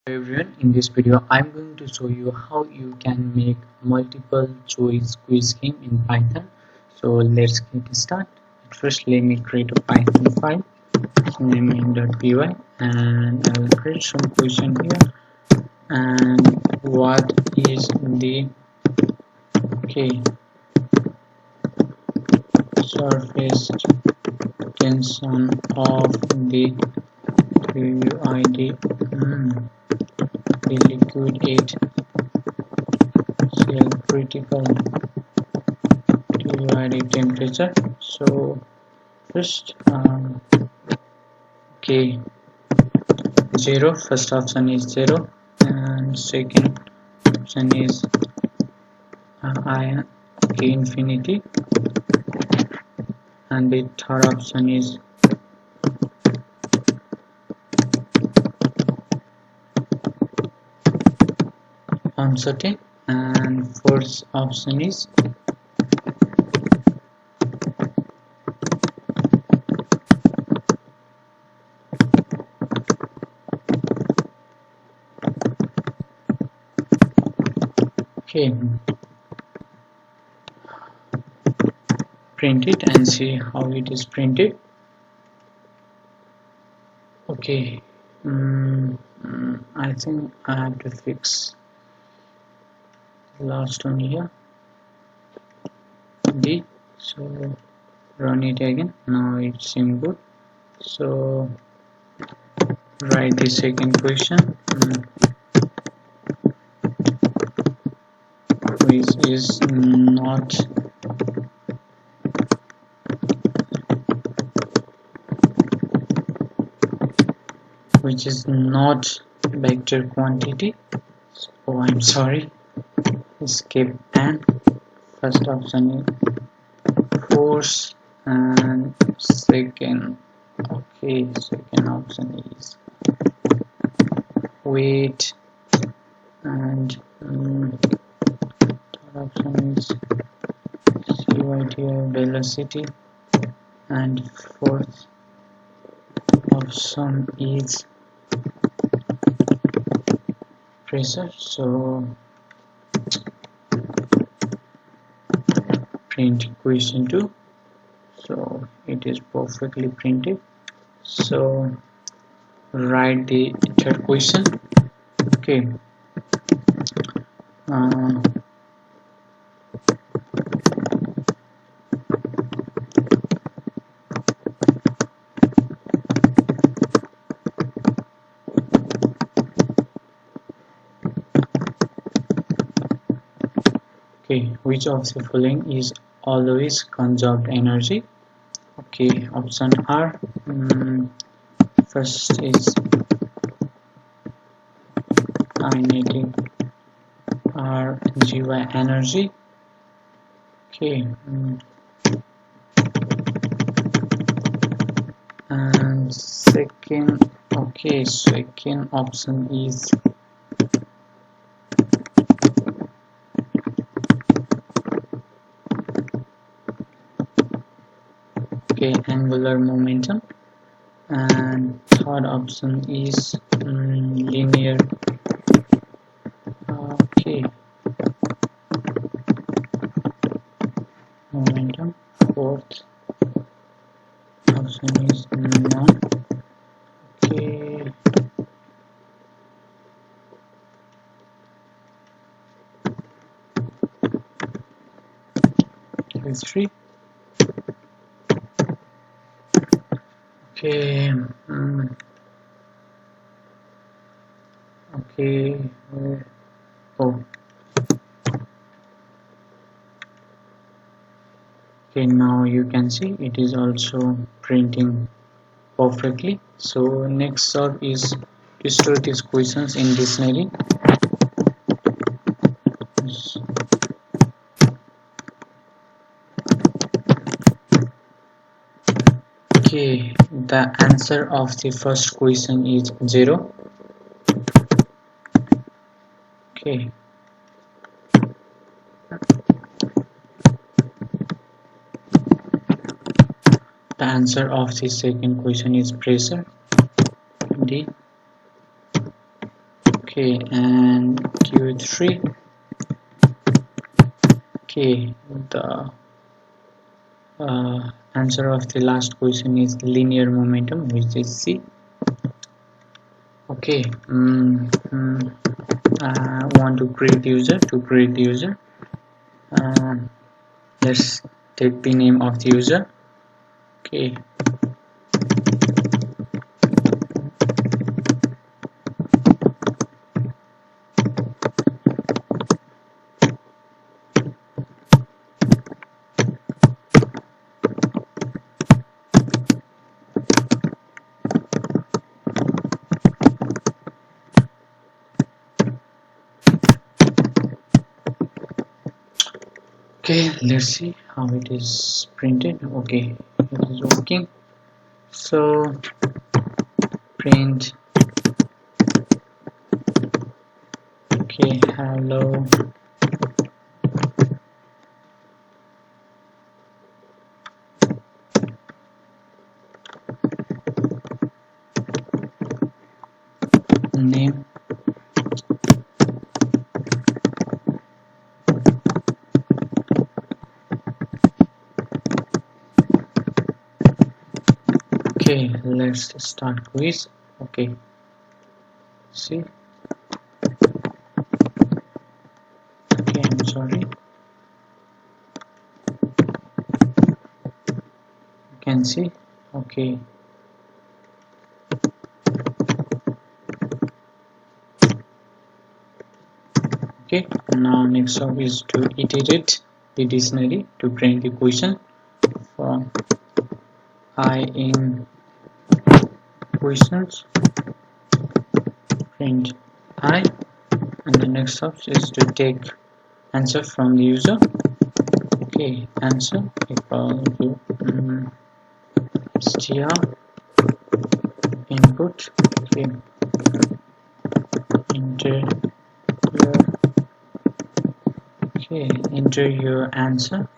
Hello everyone, in this video I'm going to show you how you can make multiple choice quiz game in Python. So let's get started. First let me create a Python file naming.py and I will create some question here. And what is the surface tension of the fluid the liquid aid cell critical to temperature. So first 0, first option is 0 and second option is infinity, and the third option is uncertain, and fourth option is print it and see how it is printed. I think I have to fix the last one here, D. So run it again. Now it seems good. So write the second question, which is not vector quantity. Oh, I'm sorry, escape, and first option is force and second option is weight, and third option is CYTI velocity, and fourth option is pressure. So print question 2. So it is perfectly printed. So write the third question. Which of the following is always conserved energy? Option R. First is kinetic RGY energy. And second option is angular momentum, and third option is linear momentum. Fourth option is none. History. Now you can see it is also printing perfectly. So next step is to store these questions in dictionary. The answer of the first question is 0. The answer of the second question is pressure, D. Okay, and Q3. Okay, the answer of the last question is linear momentum, which is C. Okay, want to create user. Let's take the name of the user. Okay, let's see how it is printed. Okay, it is working. So print. Okay, hello. Name. Okay, let's start quiz. Okay, see. Okay, I'm sorry. You can see. Okay. Okay, now next step is to iterate the dictionary to print the question from I in questions. Print I, and the next step is to take answer from the user. Okay, answer equal to str input. Okay, enter your answer.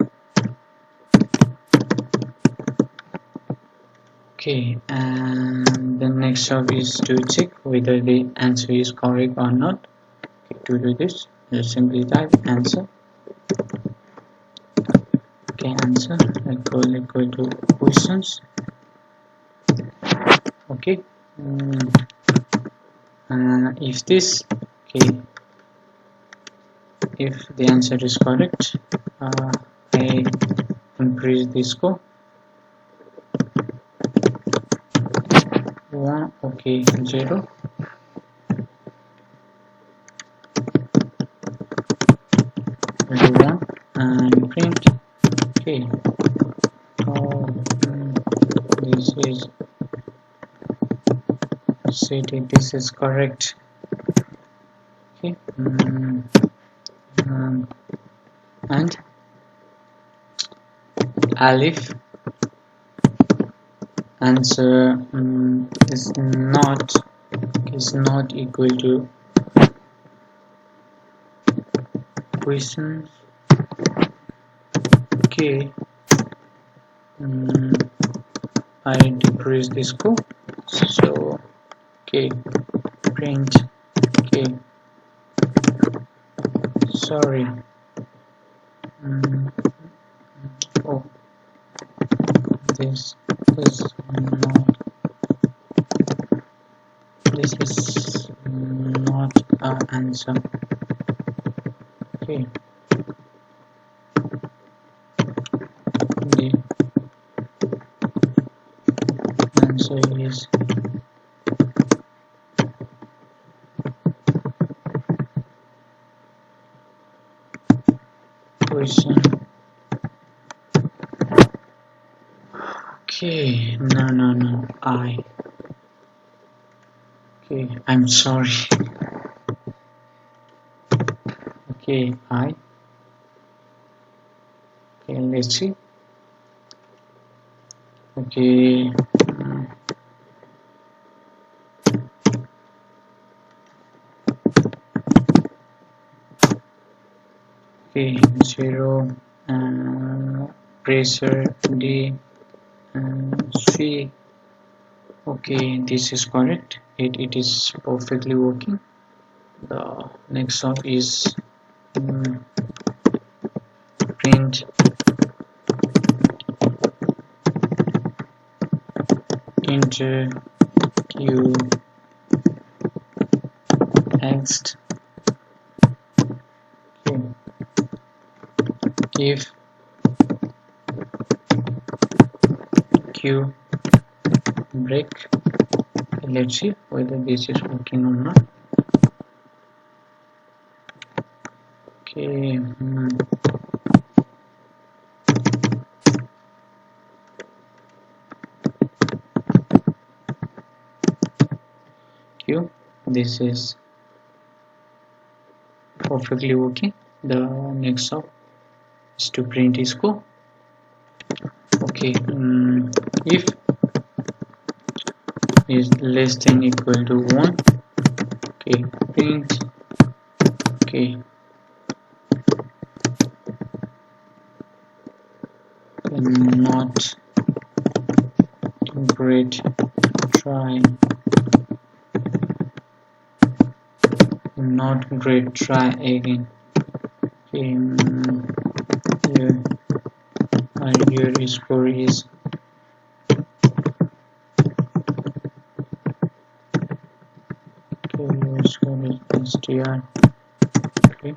Okay, and the next step is to check whether the answer is correct or not. Okay, to do this, just simply type answer. Okay, answer equal to questions. Okay, if this, okay, if the answer is correct, I increase the score. 1, okay, 0. And print. Okay, this is stated, this is correct. Okay, and alif answer is not equal to questions. Okay, I decrease the scope. So okay, print. Okay, sorry. Oh, this is not an answer. Okay, the answer is question. Okay, no, I. Okay, I'm sorry. Okay, I. Okay, let's see. Okay. Okay, 0, pressure D, C. Okay, this is correct. It is perfectly working. The next of is print enter q next. Okay. If q break, let's see whether this is working or not. Okay. Q, this is perfectly working. The next step is to print score. Okay, if is less than equal to 1, okay, print, okay, not great, try, not great, try again. Okay, here your score is your score is str. Okay.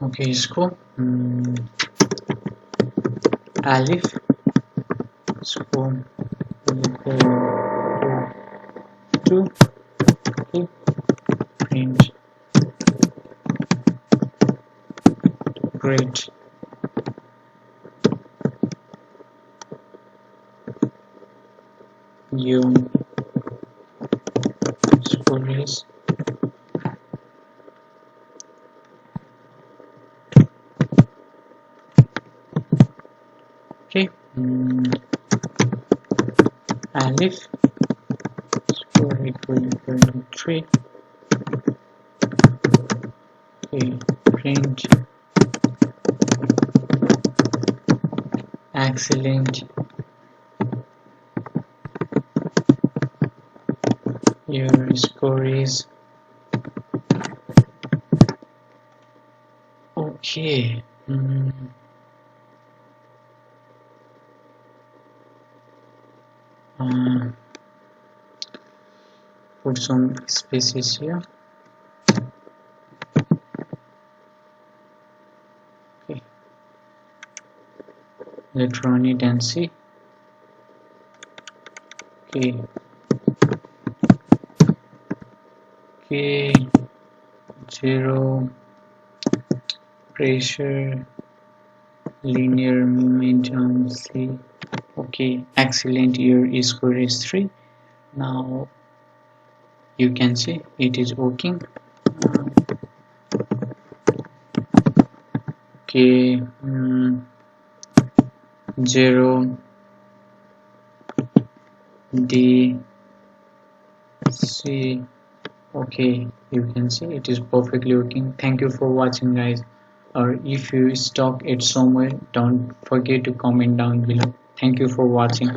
Okay, score alif score equal to 2. Okay, print great. Your score is okay. Alif score equal to 3. Okay, print excellent. Your score is okay. Put some spaces here. Okay, let's run it and see. Okay, okay, 0 pressure, linear momentum, C. Okay, excellent. Your score is 3. Now you can see it is working. Okay, 0 D C. Okay, you can see it is perfectly working. Thank you for watching, guys. Or if you stuck it somewhere, don't forget to comment down below. Thank you for watching.